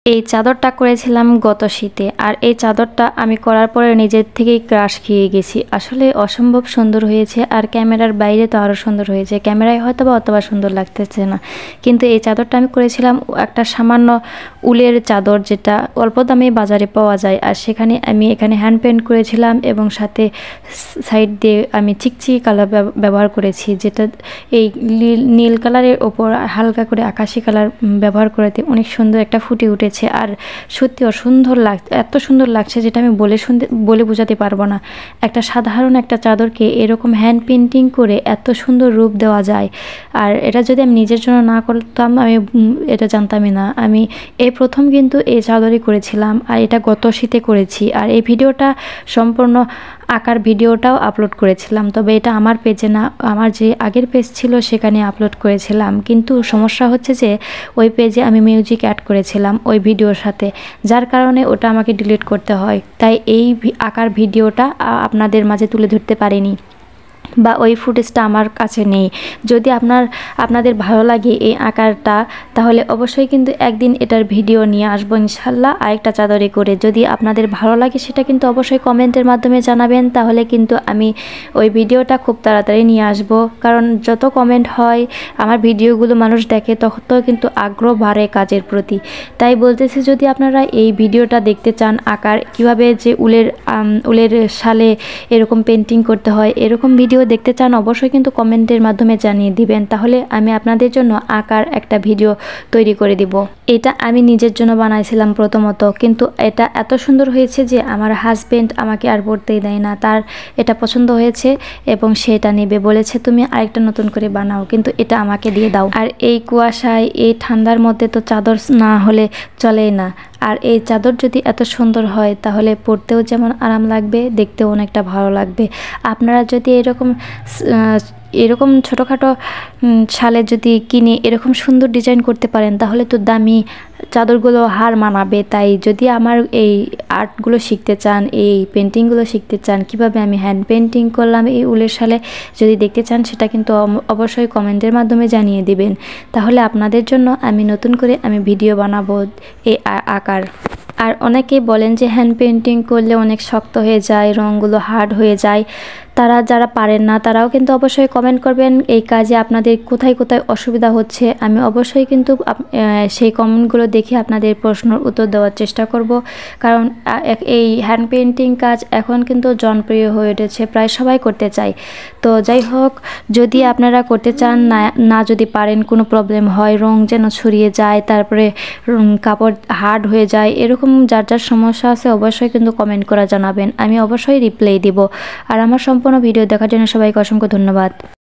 এই চাদরটা করেছিলাম গত শীতে, আর এই চাদরটা আমি করার পরে নিজের থেকেই ক্রাশ খেয়ে গেছি। আসলে অসম্ভব সুন্দর হয়েছে, আর ক্যামেরার বাইরে তো আরও সুন্দর হয়েছে। ক্যামেরায় হয়তো বা অতটা সুন্দর লাগতেছে না, কিন্তু এই চাদরটা আমি করেছিলাম একটা সামান্য উলের চাদর, যেটা অল্প দামে বাজারে পাওয়া যায়। আর সেখানে আমি এখানে হ্যান্ড পেন্ট করেছিলাম, এবং সাথে সাইড দিয়ে আমি চিকচিকি কালার ব্যবহার করেছি, যেটা এই নীল কালারের ওপর হালকা করে আকাশি কালার ব্যবহার করাতে অনেক সুন্দর একটা ফুটে উঠেছে। আর সত্যি অসুন্দর লাগছে, এত সুন্দর লাগছে যেটা আমি বলে বোঝাতে পারবো না। একটা সাধারণ একটা চাদরকে এরকম হ্যান্ড পেন্টিং করে এত সুন্দর রূপ দেওয়া যায়। আর এটা যদি আমি নিজের জন্য না করতাম, আমি এটা জানতামই না। আমি এই প্রথম কিন্তু এই চাদরই করেছিলাম, আর এটা গত শীতে করেছি। আর এই ভিডিওটা সম্পূর্ণ আঁকার ভিডিওটাও আপলোড করেছিলাম, তবে এটা আমার পেজে না, আমার যে আগের পেজ ছিল সেখানে আপলোড করেছিলাম। কিন্তু সমস্যা হচ্ছে যে ওই পেজে আমি মিউজিক অ্যাড করেছিলাম ওই ভিডিওর সাথে, যার কারণে ওটা আমাকে ডিলিট করতে হয়। তাই এই আঁকার ভিডিওটা আপনাদের মাঝে তুলে ধরতে পারিনি, বা ওই ফুটেজটা আমার কাছে নেই। যদি আপনাদের ভালো লাগে এই আঁকারটা, তাহলে অবশ্যই কিন্তু একদিন এটার ভিডিও নিয়ে আসবো ইনশাল্লাহ, আরেকটা চাদরে করে। যদি আপনাদের ভালো লাগে সেটা কিন্তু অবশ্যই কমেন্টের মাধ্যমে জানাবেন, তাহলে কিন্তু আমি ওই ভিডিওটা খুব তাড়াতাড়ি নিয়ে আসব। কারণ যত কমেন্ট হয়, আমার ভিডিওগুলো মানুষ দেখে, তত কিন্তু আগ্রহ বাড়ে কাজের প্রতি। তাই বলতেছি, যদি আপনারা এই ভিডিওটা দেখতে চান, আঁকার কীভাবে যে উলের শালে এরকম পেন্টিং করতে হয়, এরকম ভিডিও দেখতে চান, অবশ্যই কিন্তু কমেন্টের মাধ্যমে জানিয়ে দিবেন, তাহলে আমি আপনাদের জন্য আঁকার একটা ভিডিও তৈরি করে দিব। এটা আমি নিজের জন্য বানাইছিলাম প্রথমত, কিন্তু এটা এত সুন্দর হয়েছে যে আমার হাজবেন্ড আমাকে আর পরতেই দেয় না। তার এটা পছন্দ হয়েছে এবং সেটা নেবে, বলেছে তুমি আরেকটা নতুন করে বানাও, কিন্তু এটা আমাকে দিয়ে দাও। আর এই কুয়াশায়, এই ঠান্ডার মধ্যে তো চাদর না হলে চলেই না। আর এই চাদর যদি এত সুন্দর হয়, তাহলে পরতেও যেমন আরাম লাগবে, দেখতেও অনেকটা ভালো লাগবে। আপনারা যদি এরকম ছোটোখাটো শালে যদি কিনে এরকম সুন্দর ডিজাইন করতে পারেন, তাহলে তো দামি চাদরগুলো হার মানাবে। তাই যদি আমার এই আর্টগুলো শিখতে চান, এই পেন্টিংগুলো শিখতে চান, কিভাবে আমি হ্যান্ড পেন্টিং করলাম এই উলের শালে, যদি দেখতে চান, সেটা কিন্তু অবশ্যই কমেন্টের মাধ্যমে জানিয়ে দিবেন। তাহলে আপনাদের জন্য আমি নতুন করে ভিডিও বানাবো এই আঁকার। আর অনেকেই বলেন যে হ্যান্ড পেন্টিং করলে অনেক শক্ত হয়ে যায়, রঙগুলো হার্ড হয়ে যায়। যারা পারেন না, তারাও কিন্তু অবশ্যই কমেন্ট করবেন এই কাজে আপনাদের কোথায় কোথায় অসুবিধা হচ্ছে। আমি অবশ্যই কিন্তু সেই কমেন্টগুলো দেখে আপনাদের প্রশ্নের উত্তর দেওয়ার চেষ্টা করব। কারণ এই হ্যান্ড পেন্টিং কাজ এখন কিন্তু জনপ্রিয় হয়ে উঠেছে, প্রায় সবাই করতে চায়। তো যাই হোক, যদি আপনারা করতে চান, না যদি পারেন, কোনো প্রবলেম হয়, রং যেন ছড়িয়ে যায়, তারপরে কাপড় হার্ড হয়ে যায়, এরকম যার যার সমস্যা আছে, অবশ্যই কিন্তু কমেন্ট করে জানাবেন, আমি অবশ্যই রিপ্লাই দিব। আর আমার সম্পূর্ণ ভিডিও দেখার জন্য সবাইকে অসংখ্য ধন্যবাদ।